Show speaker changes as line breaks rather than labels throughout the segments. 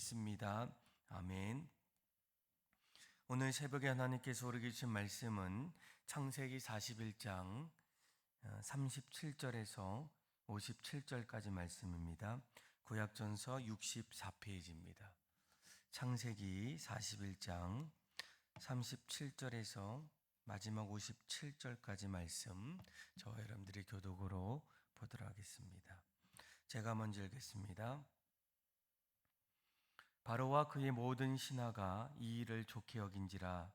믿습니다. 아멘. 오늘 새벽에 하나님께서 우리에게 주신 말씀은 창세기 41장 37절에서 57절까지 말씀입니다. 구약전서 64페이지입니다. 창세기 41장 37절에서 마지막 57절까지 말씀, 저와 여러분들의 교독으로 보도록 하겠습니다. 제가 먼저 읽겠습니다. 바로와 그의 모든 신하가 이 일을 좋게 여긴지라.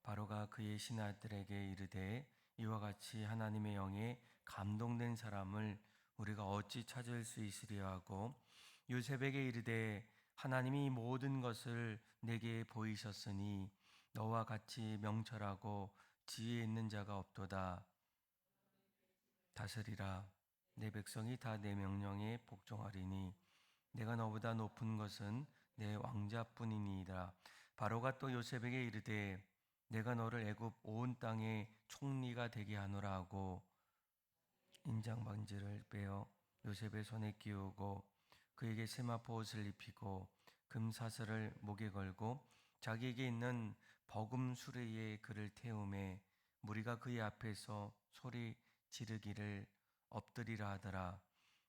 바로가 그의 신하들에게 이르되 이와 같이 하나님의 영에 감동된 사람을 우리가 어찌 찾을 수 있으리요 하고 요셉에게 이르되 하나님이 모든 것을 내게 보이셨으니 너와 같이 명철하고 지혜 있는 자가 없도다. 다스리라. 내 백성이 다 내 명령에 복종하리니 내가 너보다 높은 것은 내 왕자뿐이니이다. 바로가 또 요셉에게 이르되 내가 너를 애굽 온 땅의 총리가 되게 하노라 하고 인장 반지를 빼어 요셉의 손에 끼우고 그에게 세마포 옷을 입히고 금사슬을 목에 걸고 자기에게 있는 버금 수레에 그를 태우매 무리가 그의 앞에서 소리 지르기를 엎드리라 하더라.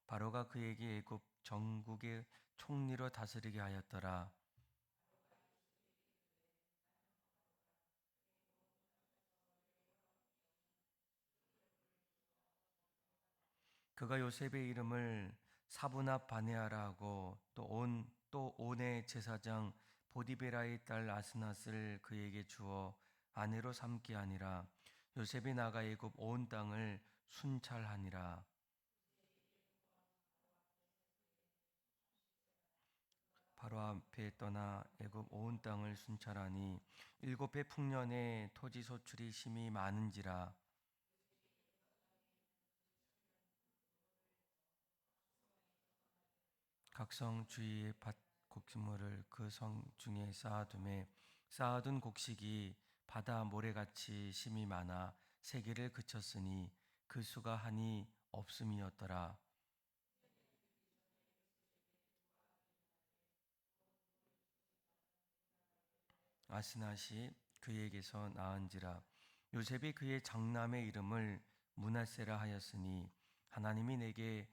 바로가 그에게 애굽 전국의 총리로 다스리게 하였더라. 그가 요셉의 이름을 사브납 바네아라 하고 또 온의 제사장 보디베라의 딸 아스낫을 그에게 주어 아내로 삼게 하니라. 요셉이 나가 애굽 온 땅을 순찰하니라. 바로 앞에 떠나 애굽 온 땅을 순찰하니 7배 풍년에 토지 소출이 심히 많은지라. 각 성 주위의 밭 곡식물을 그 성 중에 쌓아둔 곡식이 바다 모래같이 심이 많아 세기를 그쳤으니 그 수가 한이 없음이었더라. 아스낫이 그에게서 낳은지라. 요셉이 그의 장남의 이름을 므낫세라 하였으니 하나님이 내게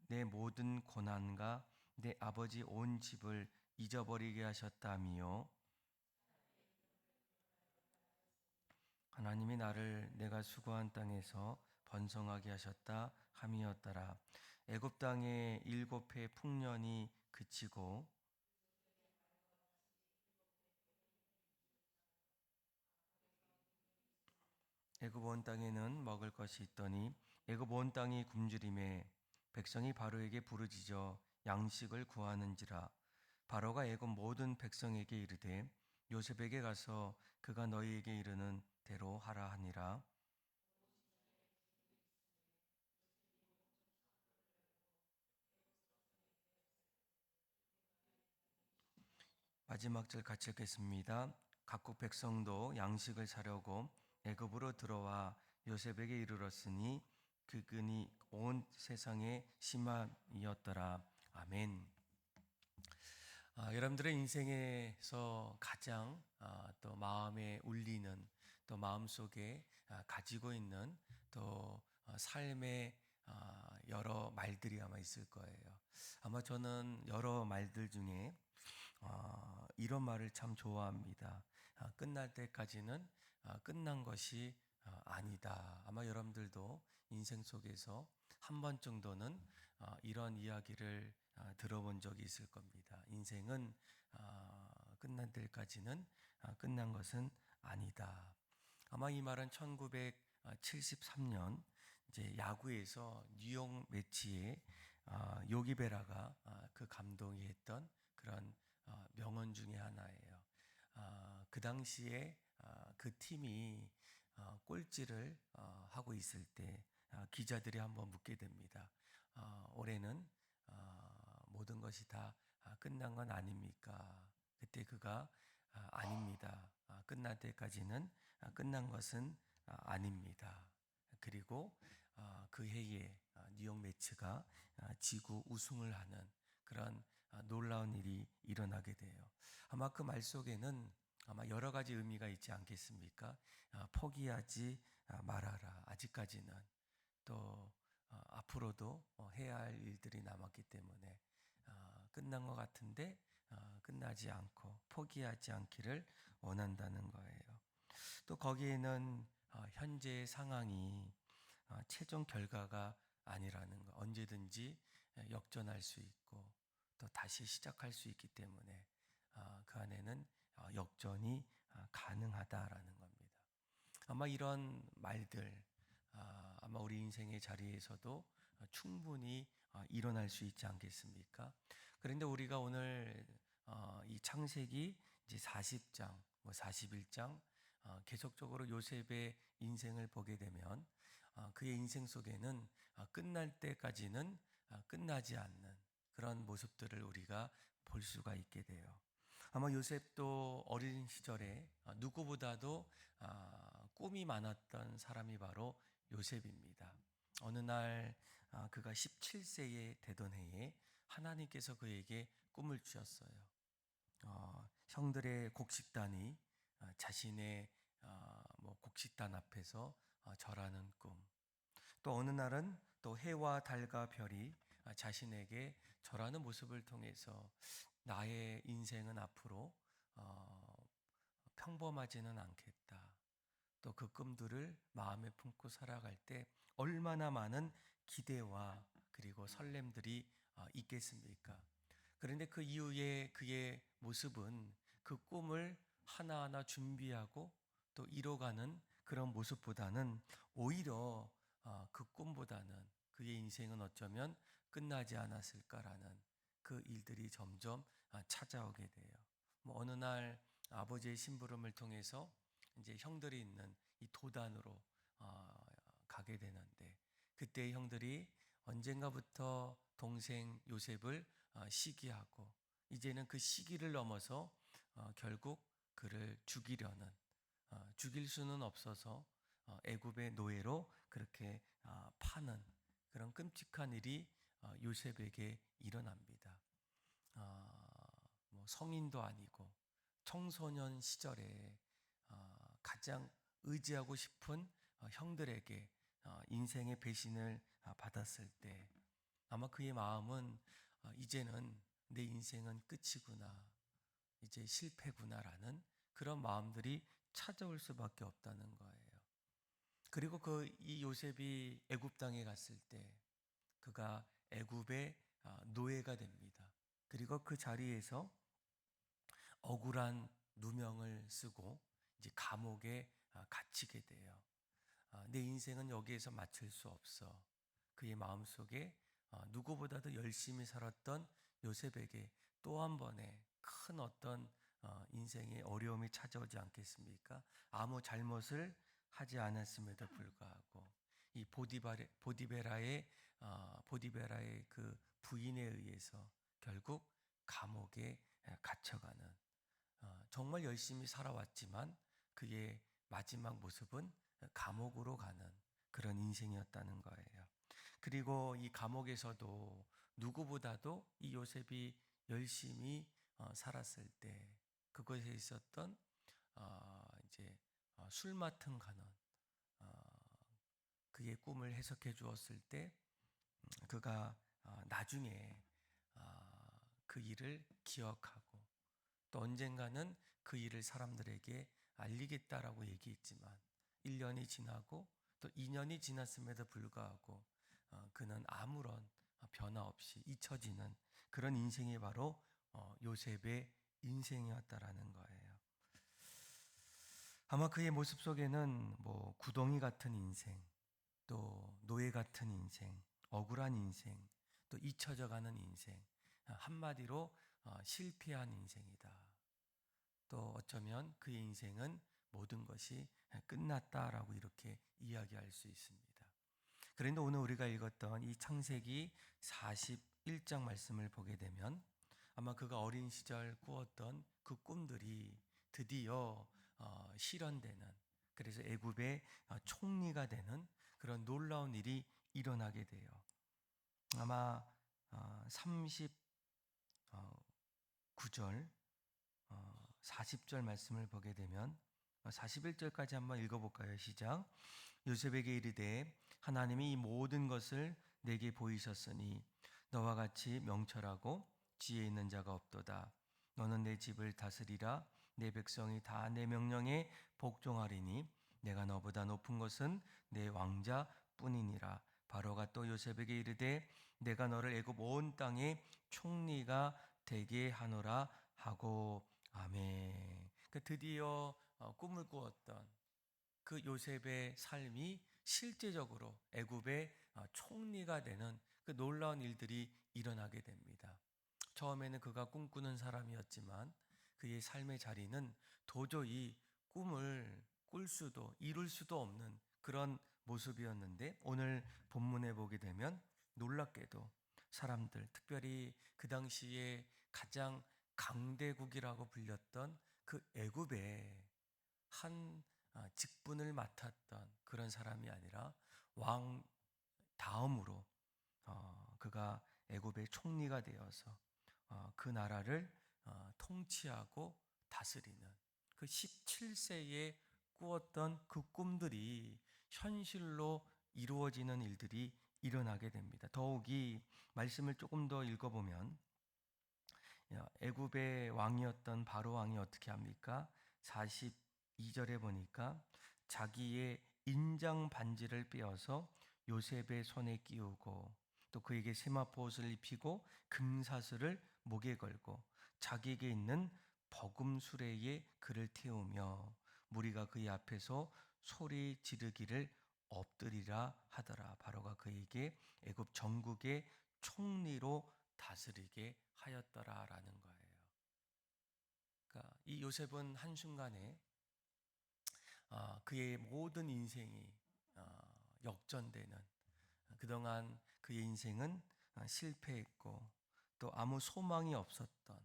내 모든 고난과 내 아버지 온 집을 잊어버리게 하셨다미요 하나님이 나를 내가 수고한 땅에서 번성하게 하셨다 함이었더라. 애굽 땅의 7해 풍년이 그치고 애굽 온 땅에는 먹을 것이 있더니 애굽 온 땅이 굶주림에 백성이 바로에게 부르짖어 양식을 구하는지라. 바로가 애굽 모든 백성에게 이르되 요셉에게 가서 그가 너희에게 이르는 대로 하라 하니라. 마지막 절 같이 읽겠습니다. 각국 백성도 양식을 사려고 애굽으로 들어와 요셉에게 이르렀으니 그근이 온 세상에 심함이었더라. 아멘. 여러분들의 인생에서 가장 또 마음에 울리는, 또 마음속에 가지고 있는 또 삶의 여러 말들이 아마 있을 거예요. 아마 저는 여러 말들 중에 이런 말을 참 좋아합니다. 끝날 때까지는 끝난 것이 아니다. 아마 여러분들도 인생 속에서 한 번 정도는 이런 이야기를 들어본 적이 있을 겁니다. 인생은 끝날 때까지는 끝난 것은 아니다. 아마 이 말은 1973년 이제 야구에서 뉴욕 매치에 요기 베라가 그 감독이 했던 그런 명언 중에 하나예요. 그 당시에 그 팀이 꼴찌를 하고 있을 때 기자들이 한번 묻게 됩니다. 올해는 모든 것이 다 끝난 건 아닙니까? 그때 그가 아닙니다. 끝날 때까지는 끝난 것은 아닙니다. 그리고 그 해에 뉴욕 매츠가 지구 우승을 하는 그런 놀라운 일이 일어나게 돼요. 아마 그 말 속에는 아마 여러 가지 의미가 있지 않겠습니까? 포기하지 말아라. 아직까지는 또 앞으로도 해야 할 일들이 남았기 때문에 끝난 것 같은데 끝나지 않고 포기하지 않기를 원한다는 거예요. 또 거기에는 현재의 상황이 최종 결과가 아니라는 거, 언제든지 역전할 수 있고 또 다시 시작할 수 있기 때문에 그 안에는 역전이 가능하다라는 겁니다. 아마 이런 말들 아마 우리 인생의 자리에서도 충분히 일어날 수 있지 않겠습니까? 그런데 우리가 오늘 이 창세기 이제 40장, 뭐 41장 계속적으로 요셉의 인생을 보게 되면 그의 인생 속에는 끝날 때까지는 끝나지 않는 그런 모습들을 우리가 볼 수가 있게 돼요. 아마 요셉도 어린 시절에 누구보다도 꿈이 많았던 사람이 바로 요셉입니다. 어느 날 그가 17세에 되던 해에 하나님께서 그에게 꿈을 주셨어요. 형들의 곡식단이 자신의 뭐 곡식단 앞에서 절하는 꿈. 또 어느 날은 또 해와 달과 별이 자신에게 절하는 모습을 통해서 나의 인생은 앞으로 평범하지는 않겠다. 또 그 꿈들을 마음에 품고 살아갈 때 얼마나 많은 기대와 그리고 설렘들이 있겠습니까? 그런데 그 이후에 그의 모습은 그 꿈을 하나하나 준비하고 또 이뤄가는 그런 모습보다는 오히려 그 꿈보다는 그의 인생은 어쩌면 끝나지 않았을까라는 그 일들이 점점 찾아오게 돼요. 뭐 어느 날 아버지의 심부름을 통해서 이제 형들이 있는 이 도단으로 가게 되는데 그때 형들이 언젠가부터 동생 요셉을 시기하고 이제는 그 시기를 넘어서 결국 그를 죽이려는 죽일 수는 없어서 애굽의 노예로 그렇게 파는 그런 끔찍한 일이 요셉에게 일어납니다. 뭐 성인도 아니고 청소년 시절에 가장 의지하고 싶은 형들에게 인생의 배신을 받았을 때 아마 그의 마음은 이제는 내 인생은 끝이구나, 이제 실패구나라는 그런 마음들이 찾아올 수밖에 없다는 거예요. 그리고 이 요셉이 애굽 땅에 갔을 때 그가 애굽의 노예가 됩니다. 그리고 그 자리에서 억울한 누명을 쓰고 이제 감옥에 갇히게 돼요. 내 인생은 여기에서 마칠 수 없어. 그의 마음속에 누구보다도 열심히 살았던 요셉에게 또 한 번의 큰 어떤 인생의 어려움이 찾아오지 않겠습니까? 아무 잘못을 하지 않았음에도 불구하고 이 보디베라의 그 부인에 의해서 결국 감옥에 갇혀가는 정말 열심히 살아왔지만 그의 마지막 모습은 감옥으로 가는 그런 인생이었다는 거예요. 그리고 이 감옥에서도 누구보다도 이 요셉이 열심히 살았을 때 그것에 있었던 이제 술 맡은 간원 그의 꿈을 해석해 주었을 때 그가 나중에 그 일을 기억하고 또 언젠가는 그 일을 사람들에게 알리겠다라고 얘기했지만 1년이 지나고 또 2년이 지났음에도 불구하고 그는 아무런 변화 없이 잊혀지는 그런 인생이 바로 요셉의 인생이었다라는 거예요. 아마 그의 모습 속에는 뭐 구덩이 같은 인생, 또 노예 같은 인생, 억울한 인생, 또 잊혀져가는 인생, 한마디로 실패한 인생이다. 또 어쩌면 그의 인생은 모든 것이 끝났다라고 이렇게 이야기할 수 있습니다. 그런데 오늘 우리가 읽었던 이 창세기 41장 말씀을 보게 되면 아마 그가 어린 시절 꾸었던 그 꿈들이 드디어 실현되는, 그래서 애굽의 총리가 되는 그런 놀라운 일이 일어나게 돼요. 아마 39 39절 40절 말씀을 보게 되면 41절까지 한번 읽어볼까요? 시작. 요셉에게 이르되 하나님이 이 모든 것을 내게 보이셨으니 너와 같이 명철하고 지혜 있는 자가 없도다. 너는 내 집을 다스리라. 내 백성이 다 내 명령에 복종하리니 내가 너보다 높은 것은 내 왕자뿐이니라. 바로가 또 요셉에게 이르되 내가 너를 애굽 온 땅의 총리가 되게 하노라 하고. 아멘. 드디어 꿈을 꾸었던 그 요셉의 삶이 실제적으로 애굽의 총리가 되는 그 놀라운 일들이 일어나게 됩니다. 처음에는 그가 꿈꾸는 사람이었지만 그의 삶의 자리는 도저히 꿈을 꿀 수도 이룰 수도 없는 그런 모습이었는데, 오늘 본문에 보게 되면 놀랍게도 사람들, 특별히 그 당시에 가장 강대국이라고 불렸던 그 애굽의 한 직분을 맡았던 그런 사람이 아니라 왕 다음으로 그가 애굽의 총리가 되어서 그 나라를 통치하고 다스리는 그 17세에 꾸었던 그 꿈들이 현실로 이루어지는 일들이 일어나게 됩니다. 더욱이 말씀을 조금 더 읽어보면 애굽의 왕이었던 바로 왕이 어떻게 합니까? 42절에 보니까 자기의 인장 반지를 빼어서 요셉의 손에 끼우고 또 그에게 세마포옷을 입히고 금사슬을 목에 걸고 자기에게 있는 버금 수레에 그를 태우며 무리가 그의 앞에서 소리 지르기를 엎드리라 하더라. 바로가 그에게 애굽 전국의 총리로 다스리게 하였더라라는 거예요. 그러니까 이 요셉은 한순간에 그의 모든 인생이 역전되는, 그동안 그의 인생은 실패했고 또 아무 소망이 없었던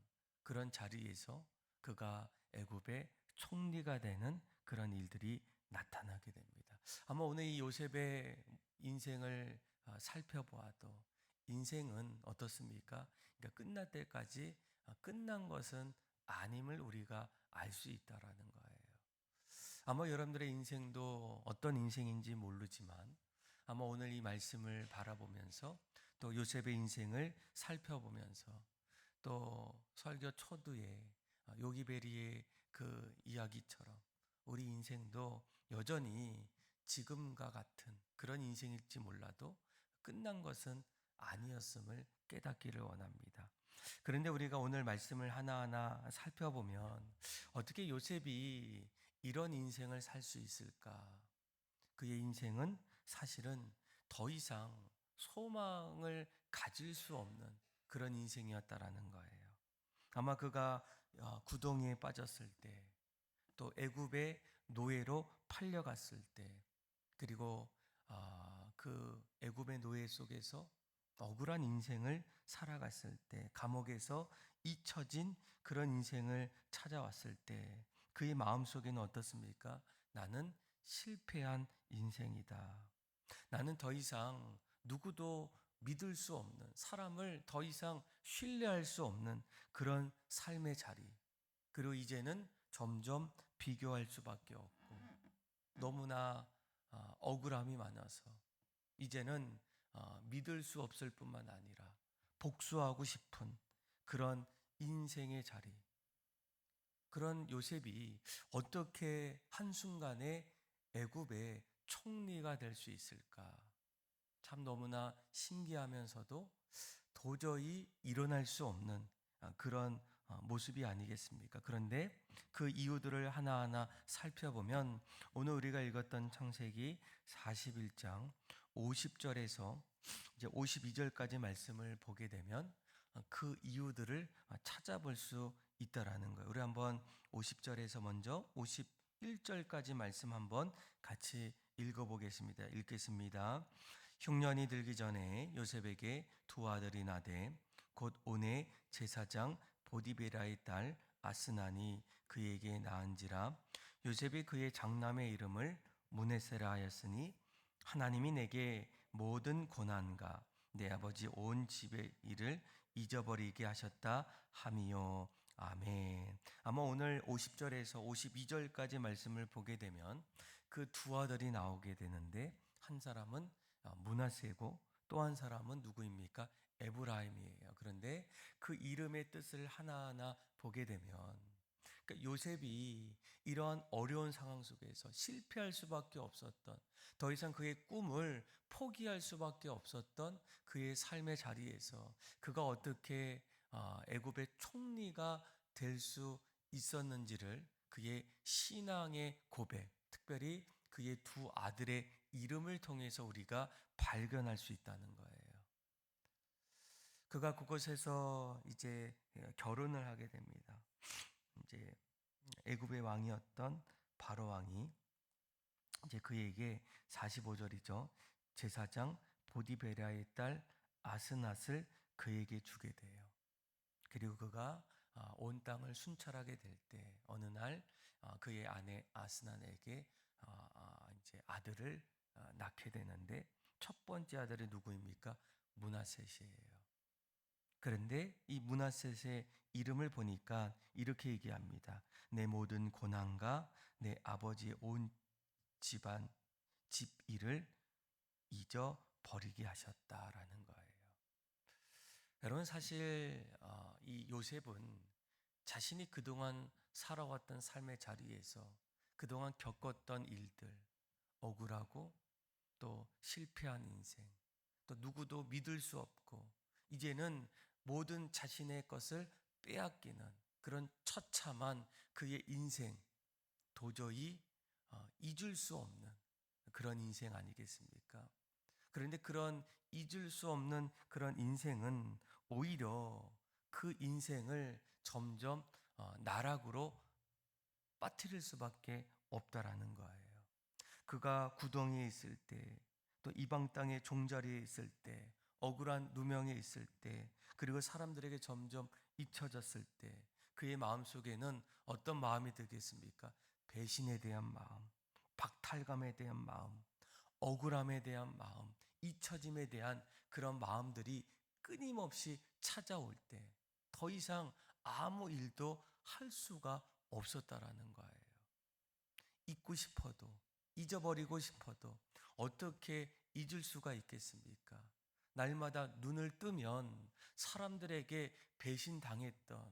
그런 자리에서 그가 애굽의 총리가 되는 그런 일들이 나타나게 됩니다. 아마 오늘 이 요셉의 인생을 살펴보아도 인생은 어떻습니까? 그러니까 끝날 때까지 끝난 것은 아님을 우리가 알 수 있다라는 거예요. 아마 여러분들의 인생도 어떤 인생인지 모르지만 아마 오늘 이 말씀을 바라보면서 또 요셉의 인생을 살펴보면서 또 설교 초두에 요기베리의 그 이야기처럼 우리 인생도 여전히 지금과 같은 그런 인생일지 몰라도 끝난 것은 아니었음을 깨닫기를 원합니다. 그런데 우리가 오늘 말씀을 하나하나 살펴보면 어떻게 요셉이 이런 인생을 살 수 있을까? 그의 인생은 사실은 더 이상 소망을 가질 수 없는 그런 인생이었다라는 거예요. 아마 그가 구덩이에 빠졌을 때, 또 애굽의 노예로 팔려갔을 때, 그리고 그 애굽의 노예 속에서 억울한 인생을 살아갔을 때, 감옥에서 잊혀진 그런 인생을 찾아왔을 때 그의 마음속에는 어떻습니까? 나는 실패한 인생이다. 나는 더 이상 누구도 믿을 수 없는, 사람을 더 이상 신뢰할 수 없는 그런 삶의 자리. 그리고 이제는 점점 비교할 수밖에 없고 너무나 억울함이 많아서 이제는 믿을 수 없을 뿐만 아니라 복수하고 싶은 그런 인생의 자리. 그런 요셉이 어떻게 한순간에 애굽의 총리가 될 수 있을까? 참 너무나 신기하면서도 도저히 일어날 수 없는 그런 모습이 아니겠습니까? 그런데 그 이유들을 하나하나 살펴보면 오늘 우리가 읽었던 창세기 41장 50절에서 이제 52절까지 말씀을 보게 되면 그 이유들을 찾아볼 수 있다라는 거예요. 우리 한번 50절에서 먼저 51절까지 말씀 한번 같이 읽어보겠습니다. 읽겠습니다. 흉년이 들기 전에 요셉에게 두 아들이 나되 곧 온의 제사장 보디베라의 딸 아스나니 그에게 낳은지라. 요셉이 그의 장남의 이름을 무네세라 하였으니 하나님이 내게 모든 고난과 내 아버지 온 집의 일을 잊어버리게 하셨다 함이요. 아마 오늘 50절에서 52절까지 말씀을 보게 되면 그 두 아들이 나오게 되는데, 한 사람은 므낫세고 또 한 사람은 누구입니까? 에브라임이에요. 그런데 그 이름의 뜻을 하나하나 보게 되면, 그러니까 요셉이 이러한 어려운 상황 속에서 실패할 수밖에 없었던, 더 이상 그의 꿈을 포기할 수밖에 없었던 그의 삶의 자리에서 그가 어떻게 애굽의 총리가 될 수 있었는지를 그의 신앙의 고백, 특별히 그의 두 아들의 이름을 통해서 우리가 발견할 수 있다는 거예요. 그가 그곳에서 이제 결혼을 하게 됩니다. 이제 애굽의 왕이었던 바로 왕이 이제 그에게 45절이죠. 제사장 보디베라의 딸 아스낫을 그에게 주게 돼요. 그리고 그가 온 땅을 순찰하게 될 때 어느 날 그의 아내 아스낫에게 이제 아들을 낳게 되는데, 첫 번째 아들이 누구입니까? 므낫셋이에요. 그런데 이 므낫셋의 이름을 보니까 이렇게 얘기합니다. 내 모든 고난과 내 아버지의 온 집안 집 일을 잊어버리게 하셨다라는 거예요. 여러분, 사실 이 요셉은 자신이 그동안 살아왔던 삶의 자리에서 그동안 겪었던 일들, 억울하고 또 실패한 인생, 또 누구도 믿을 수 없고 이제는 모든 자신의 것을 빼앗기는 그런 처참한 그의 인생, 도저히 잊을 수 없는 그런 인생 아니겠습니까? 그런데 그런 잊을 수 없는 그런 인생은 오히려 그 인생을 점점 나락으로 빠뜨릴 수밖에 없다라는 거예요. 그가 구덩이에 있을 때, 또 이방 땅의 종자리에 있을 때, 억울한 누명에 있을 때, 그리고 사람들에게 점점 잊혀졌을 때 그의 마음속에는 어떤 마음이 들겠습니까? 배신에 대한 마음, 박탈감에 대한 마음, 억울함에 대한 마음, 잊혀짐에 대한 그런 마음들이 끊임없이 찾아올 때 더 이상 아무 일도 할 수가 없었다라는 거예요. 잊고 싶어도, 잊어버리고 싶어도 어떻게 잊을 수가 있겠습니까? 날마다 눈을 뜨면 사람들에게 배신당했던,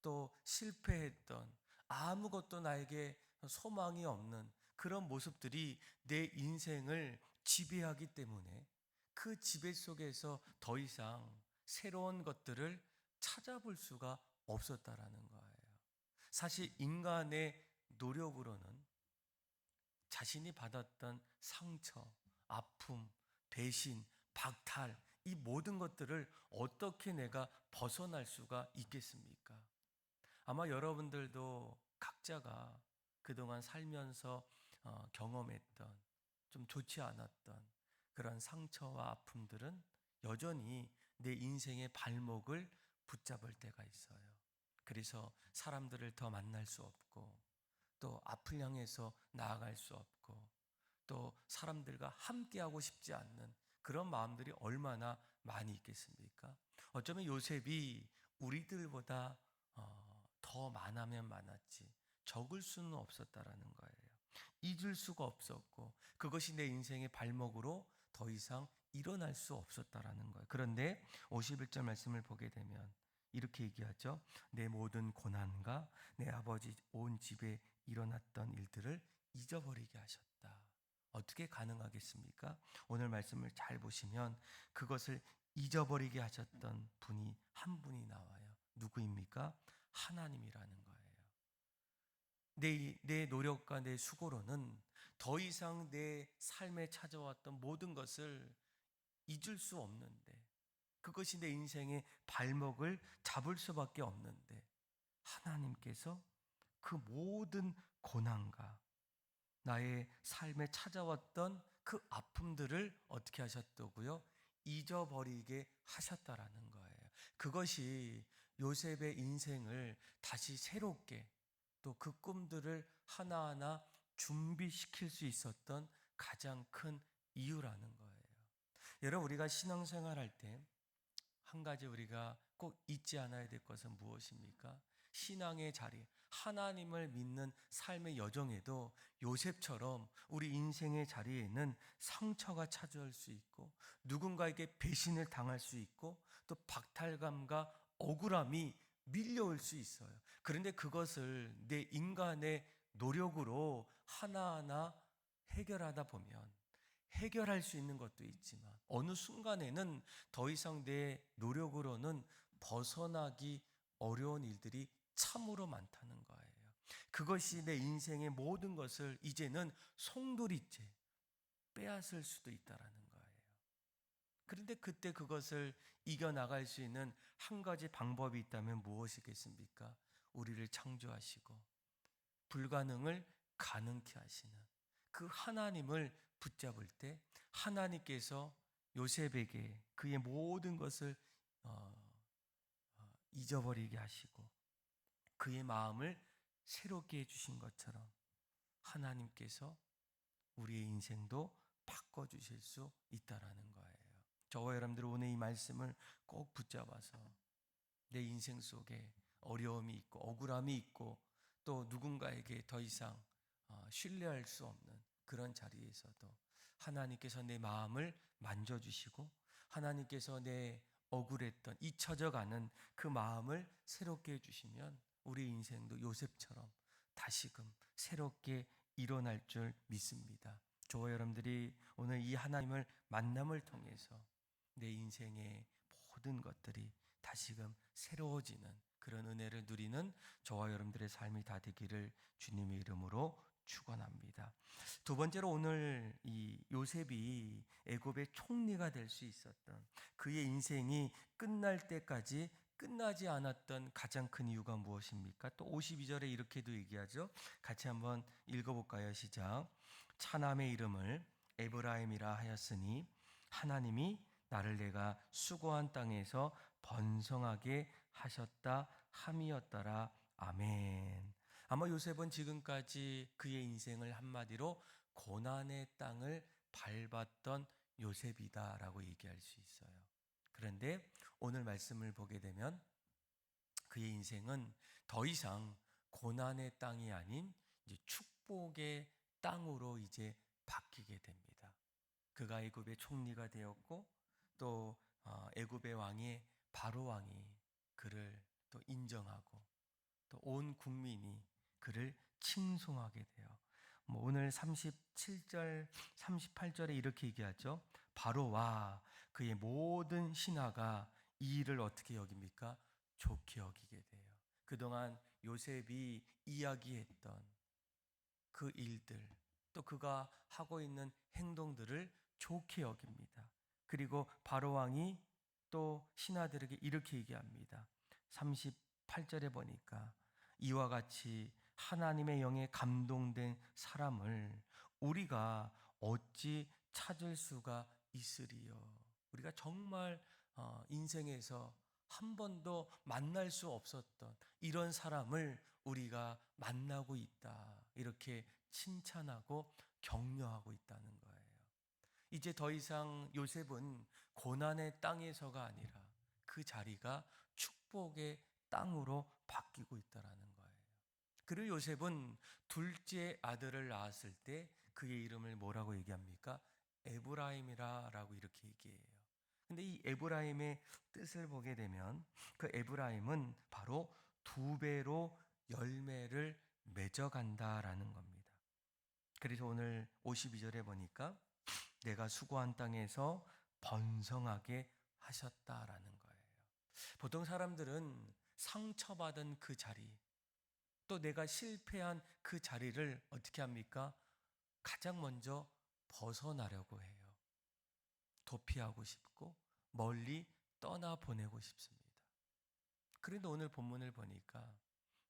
또 실패했던, 아무것도 나에게 소망이 없는 그런 모습들이 내 인생을 지배하기 때문에 그 지배 속에서 더 이상 새로운 것들을 찾아볼 수가 없었다라는 거예요. 사실 인간의 노력으로는 자신이 받았던 상처, 아픔, 배신, 박탈, 이 모든 것들을 어떻게 내가 벗어날 수가 있겠습니까? 아마 여러분들도 각자가 그동안 살면서 경험했던 좀 좋지 않았던 그런 상처와 아픔들은 여전히 내 인생의 발목을 붙잡을 때가 있어요. 그래서 사람들을 더 만날 수 없고, 또 앞을 향해서 나아갈 수 없고, 또 사람들과 함께하고 싶지 않는 그런 마음들이 얼마나 많이 있겠습니까? 어쩌면 요셉이 우리들보다 더 많으면 많았지 적을 수는 없었다라는 거예요. 잊을 수가 없었고 그것이 내 인생의 발목으로 더 이상 일어날 수 없었다라는 거예요. 그런데 51절 말씀을 보게 되면 이렇게 얘기하죠. 내 모든 고난과 내 아버지 온 집에 일어났던 일들을 잊어버리게 하셨다. 어떻게 가능하겠습니까? 오늘 말씀을 잘 보시면 그것을 잊어버리게 하셨던 분이 한 분이 나와요. 누구입니까? 하나님이라는 거예요. 내 노력과 내 수고로는 더 이상 내 삶에 찾아왔던 모든 것을 잊을 수 없는데, 그것이 내 인생의 발목을 잡을 수밖에 없는데, 하나님께서 그 모든 고난과 나의 삶에 찾아왔던 그 아픔들을 어떻게 하셨다고요? 잊어버리게 하셨다라는 거예요. 그것이 요셉의 인생을 다시 새롭게, 또 그 꿈들을 하나하나 준비시킬 수 있었던 가장 큰 이유라는 거예요. 여러분, 우리가 신앙생활 할 때 한 가지 우리가 꼭 잊지 않아야 될 것은 무엇입니까? 신앙의 자리, 하나님을 믿는 삶의 여정에도 요셉처럼 우리 인생의 자리에는 상처가 찾아올 수 있고 누군가에게 배신을 당할 수 있고 또 박탈감과 억울함이 밀려올 수 있어요. 그런데 그것을 내 인간의 노력으로 하나하나 해결하다 보면 해결할 수 있는 것도 있지만 어느 순간에는 더 이상 내 노력으로는 벗어나기 어려운 일들이 참으로 많다는 거예요. 그것이 내 인생의 모든 것을 이제는 송두리째 빼앗을 수도 있다라는 거예요. 그런데 그때 그것을 이겨나갈 수 있는 한 가지 방법이 있다면 무엇이겠습니까? 우리를 창조하시고 불가능을 가능케 하시는 그 하나님을 붙잡을 때 하나님께서 요셉에게 그의 모든 것을 잊어버리게 하시고 그의 마음을 새롭게 해주신 것처럼 하나님께서 우리의 인생도 바꿔주실 수 있다라는 거예요. 저와 여러분들 오늘 이 말씀을 꼭 붙잡아서 내 인생 속에 어려움이 있고 억울함이 있고 또 누군가에게 더 이상 신뢰할 수 없는 그런 자리에서도 하나님께서 내 마음을 만져주시고 하나님께서 내 억울했던 잊혀져가는 그 마음을 새롭게 해주시면 우리 인생도 요셉처럼 다시금 새롭게 일어날 줄 믿습니다. 저와 여러분들이 오늘 이 하나님을 만남을 통해서 내 인생의 모든 것들이 다시금 새로워지는 그런 은혜를 누리는 저와 여러분들의 삶이 다 되기를 주님의 이름으로 축원합니다. 두 번째로 오늘 이 요셉이 애굽의 총리가 될 수 있었던 그의 인생이 끝날 때까지 끝나지 않았던 가장 큰 이유가 무엇입니까? 또 52절에 이렇게도 얘기하죠. 같이 한번 읽어볼까요? 시작. 차남의 이름을 에브라임이라 하였으니 하나님이 나를 내가 수고한 땅에서 번성하게 하셨다 함이었더라. 아멘. 아마 요셉은 지금까지 그의 인생을 한마디로 고난의 땅을 밟았던 요셉이다라고 얘기할 수 있어요. 그런데 오늘 말씀을 보게 되면 그의 인생은 더 이상 고난의 땅이 아닌 이제 축복의 땅으로 이제 바뀌게 됩니다. 그가 애굽의 총리가 되었고 또 애굽의 왕이 바로 왕이 그를 또 인정하고 또 온 국민이 그를 칭송하게 돼요. 오늘 37절, 38절에 이렇게 얘기하죠. 바로와 그의 모든 신하가 이 일을 어떻게 여깁니까? 좋게 여기게 돼요. 그동안 요셉이 이야기했던 그 일들, 또 그가 하고 있는 행동들을 좋게 여깁니다. 그리고 바로왕이 또 신하들에게 이렇게 얘기합니다. 38절에 보니까 이와 같이 하나님의 영에 감동된 사람을 우리가 어찌 찾을 수가 있으리요. 우리가 정말 인생에서 한 번도 만날 수 없었던 이런 사람을 우리가 만나고 있다. 이렇게 칭찬하고 격려하고 있다는 거예요. 이제 더 이상 요셉은 고난의 땅에서가 아니라 그 자리가 축복의 땅으로 바뀌고 있다라는 거예요. 그리고 요셉은 둘째 아들을 낳았을 때 그의 이름을 뭐라고 얘기합니까? 에브라임이라고 이렇게 얘기해요. 근데 이 에브라임의 뜻을 보게 되면 그 에브라임은 바로 두 배로 열매를 맺어간다라는 겁니다. 그래서 오늘 52절에 보니까 내가 수고한 땅에서 번성하게 하셨다라는 거예요. 보통 사람들은 상처받은 그 자리, 또 내가 실패한 그 자리를 어떻게 합니까? 가장 먼저 벗어나려고 해요. 도피하고 싶고 멀리 떠나보내고 싶습니다. 그런데 오늘 본문을 보니까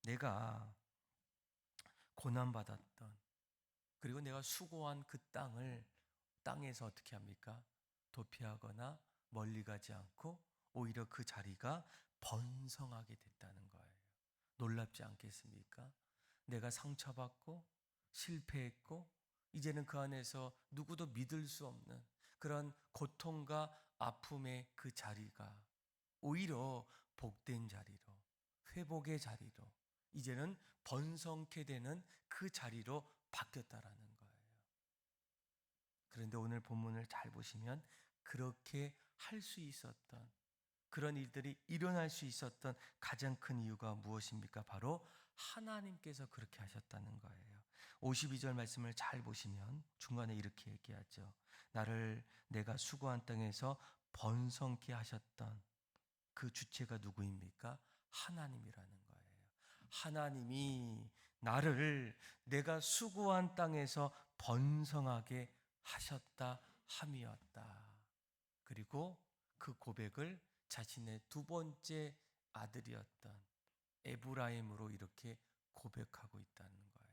내가 고난받았던 그리고 내가 수고한 그 땅에서 어떻게 합니까? 도피하거나 멀리 가지 않고 오히려 그 자리가 번성하게 됐다는 거예요. 놀랍지 않겠습니까? 내가 상처받고 실패했고 이제는 그 안에서 누구도 믿을 수 없는 그런 고통과 아픔의 그 자리가 오히려 복된 자리로 회복의 자리로 이제는 번성케 되는 그 자리로 바뀌었다라는 거예요. 그런데 오늘 본문을 잘 보시면 그렇게 할 수 있었던, 그런 일들이 일어날 수 있었던 가장 큰 이유가 무엇입니까? 바로 하나님께서 그렇게 하셨다는 거예요. 52절 말씀을 잘 보시면 중간에 이렇게 얘기하죠. 나를 내가 수고한 땅에서 번성케 하셨던 그 주체가 누구입니까? 하나님이라는 거예요. 하나님이 나를 내가 수고한 땅에서 번성하게 하셨다 함이었다. 그리고 그 고백을 자신의 두 번째 아들이었던 에브라임으로 이렇게 고백하고 있다는 거예요.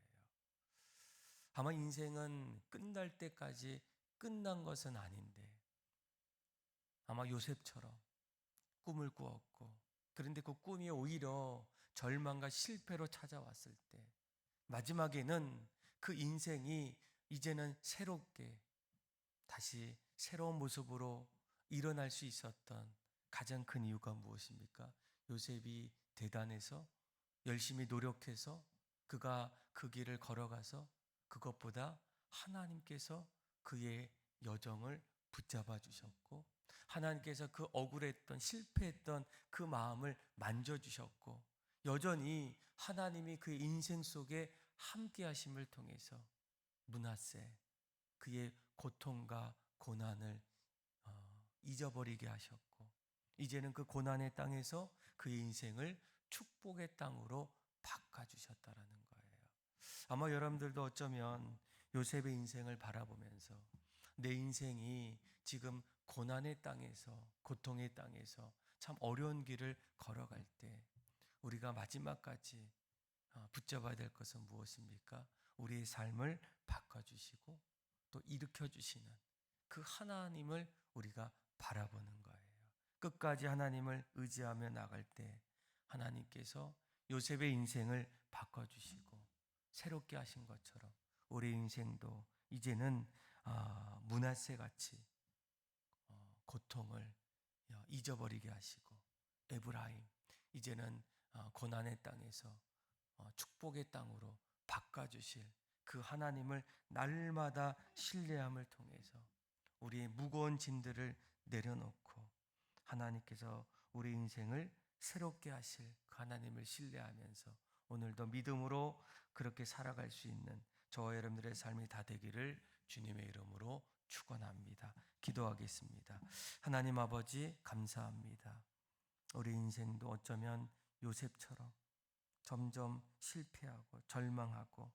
아마 인생은 끝날 때까지 끝난 것은 아닌데, 아마 요셉처럼 꿈을 꾸었고, 그런데 그 꿈이 오히려 절망과 실패로 찾아왔을 때 마지막에는 그 인생이 이제는 새롭게 다시 새로운 모습으로 일어날 수 있었던 가장 큰 이유가 무엇입니까? 요셉이 대단해서 열심히 노력해서 그가 그 길을 걸어가서, 그것보다 하나님께서 그의 여정을 붙잡아 주셨고, 하나님께서 그 억울했던 실패했던 그 마음을 만져주셨고, 여전히 하나님이 그의 인생 속에 함께 하심을 통해서 므낫세 그의 고통과 고난을 잊어버리게 하셨고, 이제는 그 고난의 땅에서 그의 인생을 축복의 땅으로 바꿔주셨다라는 거예요. 아마 여러분들도 어쩌면 요셉의 인생을 바라보면서 내 인생이 지금 고난의 땅에서, 고통의 땅에서 참 어려운 길을 걸어갈 때 우리가 마지막까지 붙잡아야 될 것은 무엇입니까? 우리의 삶을 바꿔주시고 또 일으켜주시는 그 하나님을 우리가 바라보는 거예요. 끝까지 하나님을 의지하며 나갈 때 하나님께서 요셉의 인생을 바꿔주시고 새롭게 하신 것처럼 우리 인생도 이제는 므낫세 같이 고통을 잊어버리게 하시고, 에브라임 이제는 고난의 땅에서 축복의 땅으로 바꿔주실 그 하나님을 날마다 신뢰함을 통해서 우리의 무거운 짐들을 내려놓고 하나님께서 우리 인생을 새롭게 하실 그 하나님을 신뢰하면서 오늘도 믿음으로 그렇게 살아갈 수 있는 저와 여러분들의 삶이 다 되기를 주님의 이름으로 축원합니다. 기도하겠습니다. 하나님 아버지 감사합니다. 우리 인생도 어쩌면 요셉처럼 점점 실패하고 절망하고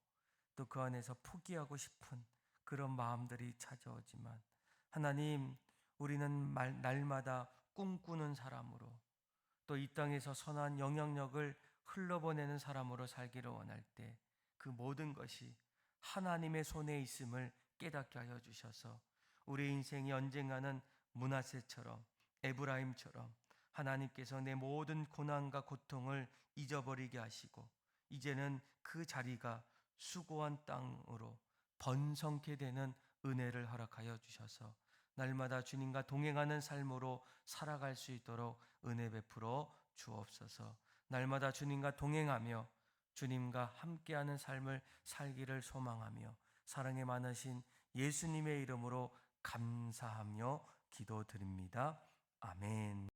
또 그 안에서 포기하고 싶은 그런 마음들이 찾아오지만, 하나님, 우리는 날마다 꿈꾸는 사람으로 또 이 땅에서 선한 영향력을 흘러보내는 사람으로 살기를 원할 때 그 모든 것이 하나님의 손에 있음을 깨닫게 하여 주셔서 우리 인생이 언젠가는 므낫세처럼, 에브라임처럼 하나님께서 내 모든 고난과 고통을 잊어버리게 하시고 이제는 그 자리가 수고한 땅으로 번성케 되는 은혜를 허락하여 주셔서 날마다 주님과 동행하는 삶으로 살아갈 수 있도록 은혜 베풀어 주옵소서. 날마다 주님과 동행하며 주님과 함께하는 삶을 살기를 소망하며 사랑에 많으신 예수님의 이름으로 감사하며 기도드립니다. 아멘.